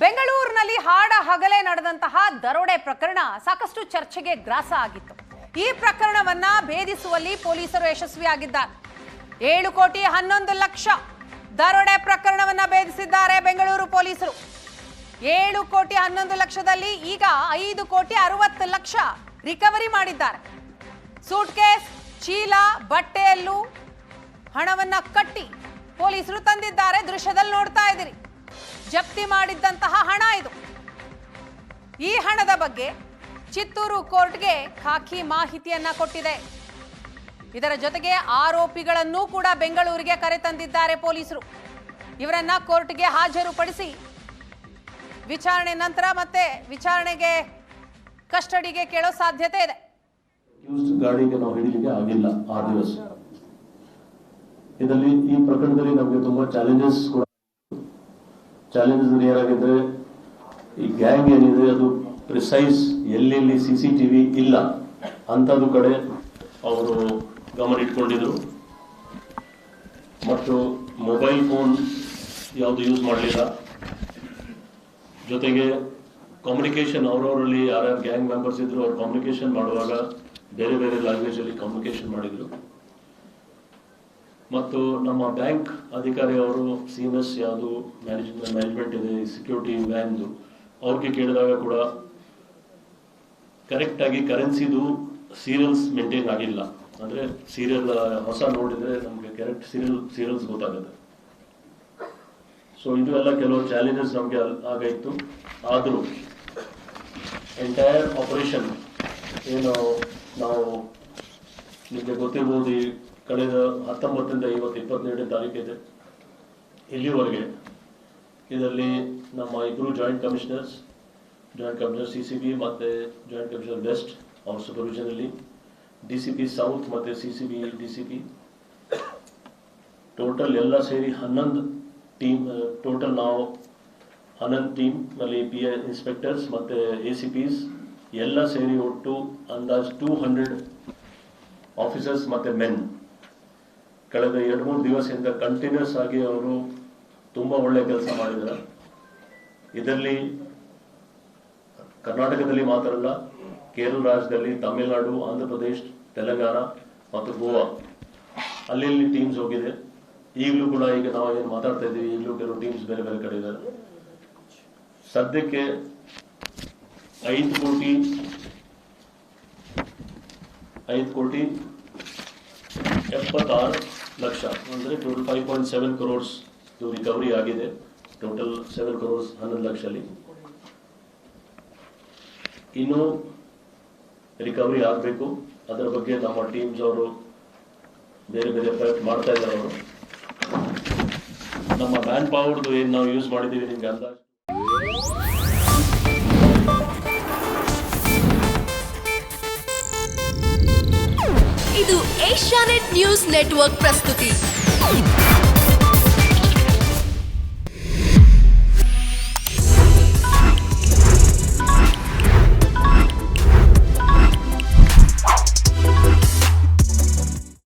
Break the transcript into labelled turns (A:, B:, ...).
A: ಬೆಂಗಳೂರಿನಲ್ಲಿ ಹಾಡ ಹಗಲೇ ನಡೆದಂತಹ ದರೋಡೆ ಪ್ರಕರಣ ಸಾಕಷ್ಟು ಚರ್ಚೆಗೆ ಗ್ರಾಸ ಆಗಿತ್ತು. ಈ ಪ್ರಕರಣವನ್ನ ಭೇದಿಸುವಲ್ಲಿ ಪೊಲೀಸರು ಯಶಸ್ವಿಯಾಗಿದ್ದಾರೆ. 7 ಕೋಟಿ 11 ಲಕ್ಷ ದರೋಡೆ ಪ್ರಕರಣವನ್ನ ಭೇದಿಸಿದ್ದಾರೆ ಬೆಂಗಳೂರು ಪೊಲೀಸರು. 7 ಕೋಟಿ 11 ಲಕ್ಷದಲ್ಲಿ ಈಗ 5 ಕೋಟಿ 60 ಲಕ್ಷ ರಿಕವರಿ ಮಾಡಿದ್ದಾರೆ. ಸೂಟ್ಕೇಸ್, ಚೀಲ, ಬಟ್ಟೆಯಲ್ಲೂ ಹಣವನ್ನ ಕಟ್ಟಿ ಪೊಲೀಸರು ತಂದಿದ್ದಾರೆ. ದೃಶ್ಯದಲ್ಲಿ ನೋಡ್ತಾ ಇದ್ದೀರಿ. ಜಪ್ತಿ ಮಾಡಿದ್ದಂತಹ ಹಣ ಇದು. ಈ ಹಣದ ಬಗ್ಗೆ ಚಿತ್ತೂರು ಕೋರ್ಟ್ಗೆ ಖಾಕಿ ಮಾಹಿತಿಯನ್ನ ಕೊಟ್ಟಿದೆ. ಇದರ ಜೊತೆಗೆ ಆರೋಪಿಗಳನ್ನು ಕೂಡ ಬೆಂಗಳೂರಿಗೆ ಕರೆತಂದಿದ್ದಾರೆ ಪೊಲೀಸರು. ಇವರನ್ನ ಕೋರ್ಟ್ಗೆ ಹಾಜರುಪಡಿಸಿ ವಿಚಾರಣೆ ನಂತರ ಮತ್ತೆ ವಿಚಾರಣೆಗೆ ಕಸ್ಟಡಿಗೆ ಕೇಳೋ ಸಾಧ್ಯತೆ ಇದೆ.
B: ಗಾಡಿಗೆ ನಾವು ಹಿಡಿಲಿಕ್ಕೆ ಆಗಿಲ್ಲ ಆ ದಿವಸ. ಇದರಲ್ಲಿ ಈ ಪ್ರಕರಣದಲ್ಲಿ ನಮಗೆ ತುಂಬಾ ಚಾಲೆಂಜಸ್ ಕೂಡ. ಚಾಲೆಂಜಸ್ ಏನಾಗಿದ್ರೆ, ಈ ಗ್ಯಾಂಗ್ ಏನಿದೆ ಅದು ಪ್ರಿಸೈಸ್ ಎಲ್ಲೆಲ್ಲಿ CCTV ಇಲ್ಲ ಅಂತದ್ದು ಕಡೆ ಅವರು ಗಮನ ಇಟ್ಕೊಂಡಿದ್ರು. ಮತ್ತು ಮೊಬೈಲ್ ಫೋನ್ ಯಾವುದು ಯೂಸ್ ಮಾಡಲಿಲ್ಲ. ಜೊತೆಗೆ ಕಮ್ಯುನಿಕೇಶನ್ ಅವರವರಲ್ಲಿ ಯಾರ್ಯಾರು ಗ್ಯಾಂಗ್ ಮೆಂಬರ್ಸ್ ಇದ್ರು ಅವ್ರು ಕಮ್ಯುನಿಕೇಶನ್ ಮಾಡುವಾಗ ಬೇರೆ ಬೇರೆ ಲ್ಯಾಂಗ್ವೇಜ್ ಅಲ್ಲಿ ಕಮ್ಯುನಿಕೇಶನ್ ಮಾಡಿದ್ರು. ಮತ್ತು ನಮ್ಮ ಬ್ಯಾಂಕ್ ಅಧಿಕಾರಿ ಅವರು CMS ಯಾವುದು ಮ್ಯಾನೇಜ್ಮೆಂಟ್ ಇದೆ, ಸೆಕ್ಯೂರಿಟಿ ವ್ಯಾನ್ದು, ಅವ್ರಿಗೆ ಕೇಳಿದಾಗ ಕೂಡ ಕರೆಕ್ಟ್ ಆಗಿ ಕರೆನ್ಸಿದು ಸೀರಿಯಲ್ಸ್ ಮೇಂಟೈನ್ ಆಗಿಲ್ಲ. ಅಂದ್ರೆ ಸೀರಿಯಲ್ ಹೊಸ ನೋಡಿದ್ರೆ ನಮ್ಗೆ ಕರೆಕ್ಟ್ ಸೀರಿಯಲ್ಸ್ ಗೊತ್ತಾಗುತ್ತೆ. ಸೊ ಇದು ಎಲ್ಲ ಕೆಲವು ಚಾಲೆಂಜಸ್ ನಮ್ಗೆ ಆಗಾಯ್ತು. ಆದರೂ ಎಂಟೈರ್ ಆಪರೇಷನ್ ಏನು ನಾವು ನಿಮಗೆ ಗೊತ್ತಿರ್ಬೋದು, ಈ ಕಳೆದ 19ರಿಂದ 22ನೇ ತಾರೀಕಿದೆ ಇಲ್ಲಿವರೆಗೆ ಇದರಲ್ಲಿ ನಮ್ಮ ಇಬ್ಬರು ಜಾಯಿಂಟ್ ಕಮಿಷನರ್ CCB ಮತ್ತೆ ಜಾಯಿಂಟ್ ಕಮಿಷನರ್ ವೆಸ್ಟ್ ಅವ್ರ ಸೂಪರ್ವಿಷನ್ ಅಲ್ಲಿ, DCP ಸೌತ್ ಮತ್ತೆ CCB DCP ಟೋಟಲ್ ಎಲ್ಲ ಸೇರಿ 11 ಟೀಮ್. ಟೋಟಲ್ ನಾವು 11 ಟೀಮ್ ನಲ್ಲಿ PI ಇನ್ಸ್ಪೆಕ್ಟರ್ಸ್ ಮತ್ತೆ ACPs ಎಲ್ಲ ಸೇರಿ ಒಟ್ಟು ಅಂದಾಜು 200 ಆಫೀಸರ್ಸ್ ಮತ್ತೆ ಮೆನ್ ಕಳೆದ 2-3 ದಿವಸದಿಂದ ಕಂಟಿನ್ಯೂಸ್ ಆಗಿ ಅವರು ತುಂಬಾ ಒಳ್ಳೆ ಕೆಲಸ ಮಾಡಿದ್ದಾರೆ. ಇದರಲ್ಲಿ ಕರ್ನಾಟಕದಲ್ಲಿ ಮಾತ್ರ ಅಲ್ಲ, ಕೇರಳ ರಾಜ್ಯದಲ್ಲಿ, ತಮಿಳುನಾಡು, ಆಂಧ್ರ ಪ್ರದೇಶ್, ತೆಲಂಗಾಣ ಮತ್ತು ಗೋವಾ ಅಲ್ಲಿ ಟೀಮ್ಸ್ ಹೋಗಿದೆ. ಈಗಲೂ ಕೂಡ ಈಗ ನಾವು ಏನು ಮಾತಾಡ್ತಾ ಇದ್ದೀವಿ, ಈಗಲೂ ಕೆಲವು ಟೀಮ್ಸ್ ಬೇರೆ ಬೇರೆ ಕಡೆ ಇದ್ದಾರೆ. ಸದ್ಯಕ್ಕೆ 5 ಕೋಟಿ 76 ಲಕ್ಷ ಅಂದ್ರೆ ಟೋಟಲ್ 5.7 crores ರಿಕವರಿ ಆಗಿದೆ. ಟೋಟಲ್ 7 crores 11 ಲಕ್ಷದಲ್ಲಿ ಇನ್ನು ರಿಕವರಿ ಆಗಬೇಕು. ಅದರ ಬಗ್ಗೆ ನಮ್ಮ ಟೀಮ್ಸ್ ಅವರು ಬೇರೆ ಬೇರೆ ಪ್ರಯತ್ನ ಮಾಡ್ತಾ ಇದ್ದಾರೆ. ಅವರು ನಮ್ಮ ಮ್ಯಾನ್ ಪವರ್ದು ಏನು ನಾವು ಯೂಸ್ ಮಾಡಿದ್ದೀವಿ ನಿಮ್ಗೆ ಅಂದಾಜು.
C: ಇದು ಏಷ್ಯಾನೆಟ್ ನ್ಯೂಸ್ ನೆಟ್ವರ್ಕ್ ಪ್ರಸ್ತುತಿ.